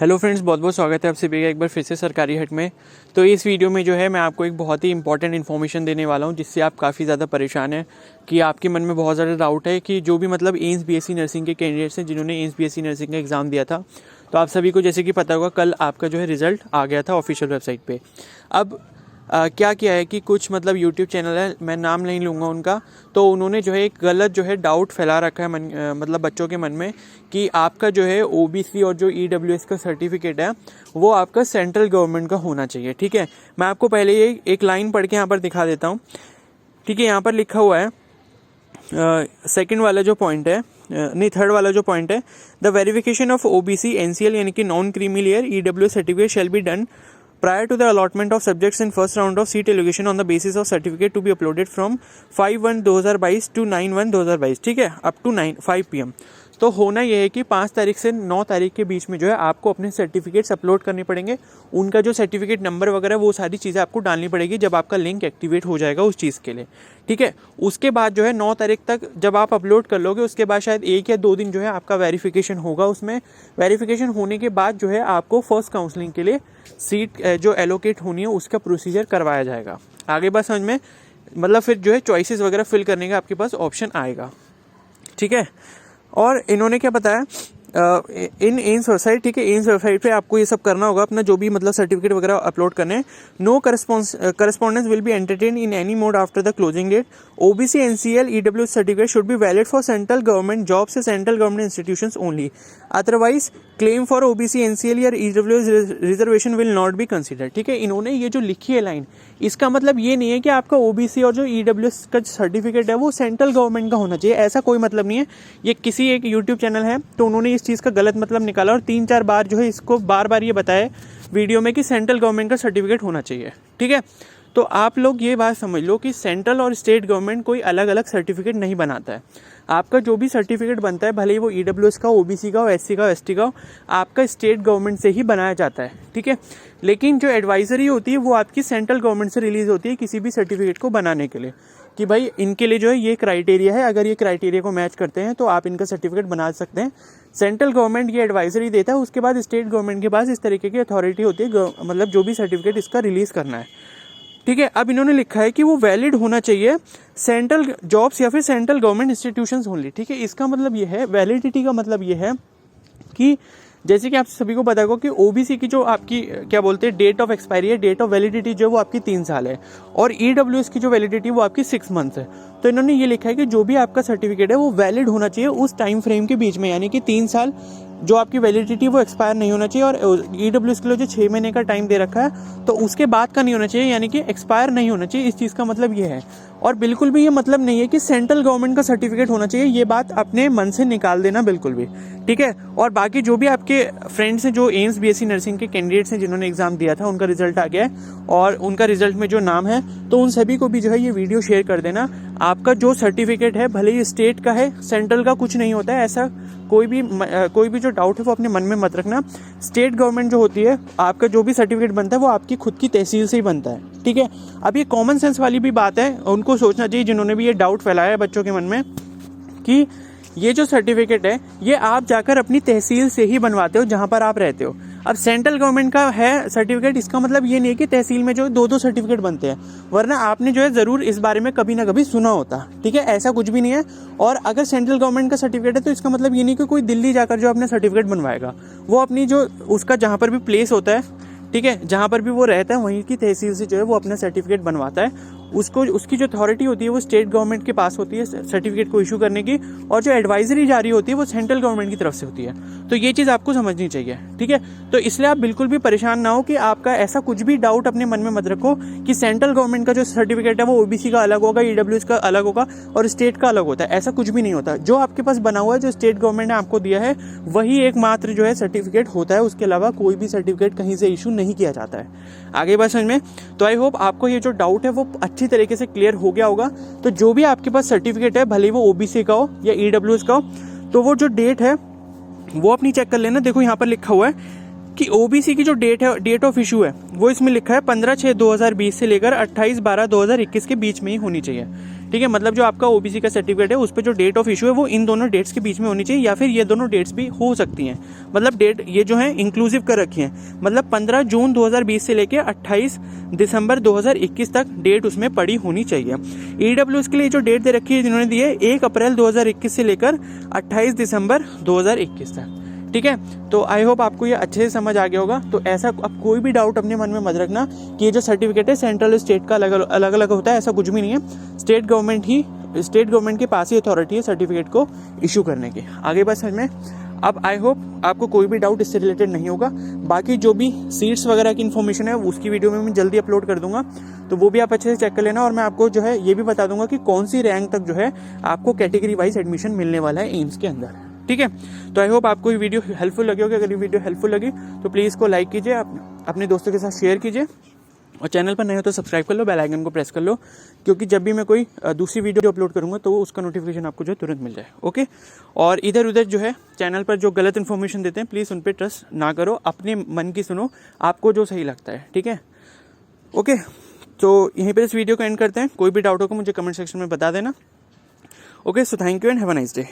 Hello friends, बहुत बहुत स्वागत है आप सभी का एक बार फिर से सरकारी हट में। तो इस वीडियो में जो है मैं आपको एक बहुत ही इंपॉर्टेंट इन्फॉर्मेशन देने वाला हूं, जिससे आप काफ़ी ज़्यादा परेशान हैं कि आपके मन में बहुत ज़्यादा डाउट है कि जो भी मतलब एम्स बीएससी नर्सिंग के कैंडिडेट्स हैं जिन्होंने एम्स बीएससी नर्सिंग का एग्ज़ाम दिया था, तो आप सभी को जैसे कि पता होगा कल आपका जो है रिज़ल्ट आ गया था ऑफिशियल वेबसाइट पर। अब क्या किया है कि कुछ मतलब यूट्यूब चैनल है, मैं नाम नहीं लूँगा उनका, तो उन्होंने जो है एक गलत जो है डाउट फैला रखा है मतलब बच्चों के मन में कि आपका जो है ओबीसी और जो ईडब्ल्यूएस का सर्टिफिकेट है वो आपका सेंट्रल गवर्नमेंट का होना चाहिए। ठीक है, मैं आपको पहले ये एक लाइन पढ़ के यहाँ पर दिखा देता हूँ। ठीक है, यहाँ पर लिखा हुआ है सेकंड वाला जो पॉइंट है, नहीं थर्ड वाला जो पॉइंट है, the verification of OBC NCL यानी कि non creamy layer EWS certificate shall be done prior to the allotment of subjects in first round of seat allocation on the basis of certificate to be uploaded from 5/1/2022 to 9/1/2022। ठीक है, up to 5 PM। तो होना यह है कि 5 तारीख से 9 तारीख के बीच में जो है आपको अपने सर्टिफिकेट्स अपलोड करने पड़ेंगे। उनका जो सर्टिफिकेट नंबर वगैरह वो सारी चीज़ें आपको डालनी पड़ेगी जब आपका लिंक एक्टिवेट हो जाएगा उस चीज़ के लिए। ठीक है, उसके बाद जो है 9 तारीख तक जब आप अपलोड कर लोगे, उसके बाद शायद 1 या 2 दिन जो है आपका वेरिफिकेशन होगा। उसमें वेरिफिकेशन होने के बाद जो है आपको फर्स्ट काउंसलिंग के लिए सीट जो एलोकेट होनी है उसका प्रोसीजर करवाया जाएगा। आगे बात समझ में, मतलब फिर जो है चॉइसेस वगैरह फिल करने का आपके पास ऑप्शन आएगा। ठीक है, और इन्होंने क्या बताया इन एम्स वेबसाइट, ठीक है, एम्स वेबसाइट पे आपको ये सब करना होगा, अपना जो भी मतलब सर्टिफिकेट वगैरह अपलोड करने हैं। No correspondence will be entertain in any mode after the closing date. OBC NCL EWS certificate should be valid for central government jobs से central government institutions only. Otherwise claim for OBC NCL या EWS reservation will not be consider. ठीक है, इन्होंने ये जो लिखी है line, इसका मतलब ये नहीं है कि आपका ओबीसी और जो ईडब्ल्यूएस का सर्टिफिकेट है वो सेंट्रल गवर्नमेंट का होना चाहिए, ऐसा कोई मतलब नहीं है। ये किसी एक यूट्यूब चैनल है तो उन्होंने इस चीज़ का गलत मतलब निकाला और 3-4 बार जो है इसको बार बार ये बताया वीडियो में कि सेंट्रल गवर्नमेंट का सर्टिफिकेट होना चाहिए। ठीक है, तो आप लोग ये बात समझ लो कि सेंट्रल और स्टेट गवर्नमेंट कोई अलग अलग सर्टिफिकेट नहीं बनाता है। आपका जो भी सर्टिफिकेट बनता है, भले ही वो ईडब्ल्यूएस का, ओबीसी का, एससी का, एसटी का, आपका स्टेट गवर्नमेंट से ही बनाया जाता है। ठीक है, लेकिन जो एडवाइजरी होती है वो आपकी सेंट्रल गवर्नमेंट से रिलीज होती है किसी भी सर्टिफिकेट को बनाने के लिए, कि भाई इनके लिए जो है ये क्राइटेरिया है, अगर ये क्राइटेरिया को मैच करते हैं तो आप इनका सर्टिफिकेट बना सकते हैं। सेंट्रल गवर्नमेंट ये एडवाइजरी देता है, उसके बाद स्टेट गवर्नमेंट के पास इस तरीके की अथॉरिटी होती है, मतलब जो भी सर्टिफिकेट इसका रिलीज करना है। ठीक है, अब इन्होंने लिखा है कि वो वैलिड होना चाहिए सेंट्रल जॉब्स या फिर सेंट्रल गवर्नमेंट इंस्टीट्यूशंस ओनली। ठीक है, इसका मतलब ये है, वैलिडिटी का मतलब ये है कि जैसे कि आप सभी को पता होगा कि ओबीसी की जो आपकी क्या बोलते हैं डेट ऑफ एक्सपायरी है, डेट ऑफ वैलिडिटी जो है वो आपकी 3 साल है, और ईडब्ल्यूएस की जो वैलिडिटी वो आपकी 6 मंथ्स है। तो इन्होंने ये लिखा है कि जो भी आपका सर्टिफिकेट है वो वैलिड होना चाहिए उस टाइम फ्रेम के बीच में, यानी कि 3 साल जो आपकी वैलिडिटी वो एक्सपायर नहीं होना चाहिए, और ईडब्ल्यूएस के लिए जो 6 महीने का टाइम दे रखा है तो उसके बाद का नहीं होना चाहिए, यानी कि एक्सपायर नहीं होना चाहिए। इस चीज़ का मतलब ये है, और बिल्कुल भी ये मतलब नहीं है कि सेंट्रल गवर्नमेंट का सर्टिफिकेट होना चाहिए, ये बात अपने मन से निकाल देना बिल्कुल भी। ठीक है, और बाकी जो भी आपके फ्रेंड्स हैं जो एम्स बीएससी नर्सिंग के कैंडिडेट्स हैं जिन्होंने एग्जाम दिया था, उनका रिजल्ट आ गया है और उनका रिजल्ट में जो नाम है, तो उन सभी को भी जो है ये वीडियो शेयर कर देना। आपका जो सर्टिफिकेट है भले ही स्टेट का है, सेंट्रल का कुछ नहीं होता है, ऐसा कोई भी जो डाउट है वो अपने मन में मत रखना। स्टेट गवर्नमेंट जो होती है, आपका जो भी सर्टिफिकेट बनता है वो आपकी खुद की तहसील से ही बनता है। ठीक है, अब ये कॉमन सेंस वाली भी बात है, उनको सोचना चाहिए जिन्होंने भी ये डाउट फैलाया है बच्चों के मन में कि ये जो सर्टिफिकेट है ये आप जाकर अपनी तहसील से ही बनवाते हो जहाँ पर आप रहते हो। अब सेंट्रल गवर्नमेंट का है सर्टिफिकेट, इसका मतलब ये नहीं है कि तहसील में जो 2-2 सर्टिफिकेट बनते हैं, वरना आपने जो है ज़रूर इस बारे में कभी ना कभी सुना होता। ठीक है, ऐसा कुछ भी नहीं है। और अगर सेंट्रल गवर्नमेंट का सर्टिफिकेट है तो इसका मतलब ये नहीं कि कोई दिल्ली जाकर जो अपना सर्टिफिकेट बनवाएगा, वो अपनी जो उसका जहाँ पर भी प्लेस होता है, ठीक है, जहाँ पर भी वो रहता है वहीं की तहसील से जो है वो अपना सर्टिफिकेट बनवाता है। उसको उसकी जो अथॉरिटी होती है वो स्टेट गवर्नमेंट के पास होती है सर्टिफिकेट को इशू करने की, और जो एडवाइजरी जारी होती है वो सेंट्रल गवर्नमेंट की तरफ से होती है। तो ये चीज़ आपको समझनी चाहिए। ठीक है, तो इसलिए आप बिल्कुल भी परेशान ना हो कि आपका ऐसा कुछ भी डाउट अपने मन में मत रखो कि सेंट्रल गवर्नमेंट का जो सर्टिफिकेट है वो ओबीसी का अलग होगा, ईडब्ल्यूएस का अलग होगा और स्टेट का अलग होता है। ऐसा कुछ भी नहीं होता। जो आपके पास बना हुआ है, जो स्टेट गवर्नमेंट ने आपको दिया है, वही एकमात्र जो है सर्टिफिकेट होता है। उसके अलावा कोई भी सर्टिफिकेट कहीं से इशू नहीं किया जाता है। आगे बात समझ में, तो आई होप आपको ये जो डाउट है वो अच्छी तरीके से क्लियर हो गया होगा। तो जो भी आपके पास सर्टिफिकेट है, भले वो ओबीसी का हो या ईडब्ल्यूएस का हो, तो वो जो डेट है वो अपनी चेक कर लेना। देखो यहाँ पर लिखा हुआ है कि ओबीसी की जो डेट है, डेट ऑफ इशू है, वो इसमें लिखा है 15/6/2020 से लेकर 28/12/2021 के बीच में ही होनी चाहिए। ठीक है, मतलब जो आपका ओबीसी का सर्टिफिकेट है उस पर जो डेट ऑफ इशू है वो इन दोनों डेट्स के बीच में होनी चाहिए, या फिर ये दोनों डेट्स भी हो सकती हैं। मतलब डेट ये जो है इंक्लूसिव कर रखी है, मतलब 15 जून 2020 से लेकर 28 दिसंबर 2021 तक डेट उसमें पड़ी होनी चाहिए। ईडब्ल्यूएस के लिए जो डेट दे रखी है जिन्होंने दी है 1 अप्रैल 2021 से लेकर 28 दिसंबर 2021 तक। ठीक है, तो आई होप आपको ये अच्छे से समझ आ गया होगा। तो ऐसा अब कोई भी डाउट अपने मन में मत रखना कि ये जो सर्टिफिकेट है सेंट्रल स्टेट का अलग अलग होता है, ऐसा कुछ भी नहीं है। स्टेट गवर्नमेंट के पास ही अथॉरिटी है सर्टिफिकेट को इशू करने की। आगे बस समझ में। अब आई होप आपको कोई भी डाउट इससे रिलेटेड नहीं होगा। बाकी जो भी सीट्स वगैरह की इन्फॉर्मेशन है उसकी वीडियो में मैं जल्दी अपलोड कर दूंगा, तो वो भी आप अच्छे से चेक कर लेना। और मैं आपको जो है ये भी बता दूंगा कि कौन सी रैंक तक जो है आपको कैटेगरी वाइज एडमिशन मिलने वाला है एम्स के अंदर। ठीक है, तो आई होप आपको ये वीडियो हेल्पफुल लगी होगी। अगर ये वीडियो हेल्पफुल लगी तो प्लीज़ इसको लाइक कीजिए, अपने दोस्तों के साथ शेयर कीजिए, और चैनल पर नए हो तो सब्सक्राइब कर लो, बेल आइकन को प्रेस कर लो, क्योंकि जब भी मैं कोई दूसरी वीडियो अपलोड करूंगा तो उसका नोटिफिकेशन आपको जो है तुरंत मिल जाए। ओके, और इधर उधर जो है चैनल पर जो गलत इन्फॉर्मेशन देते हैं प्लीज़ उन पर ट्रस्ट ना करो, अपने मन की सुनो, आपको जो सही लगता है। ठीक है, ओके, तो यहीं पर इस वीडियो को एंड करते हैं। कोई भी डाउट हो तो मुझे कमेंट सेक्शन में बता देना। Okay, so thank you and have a nice day.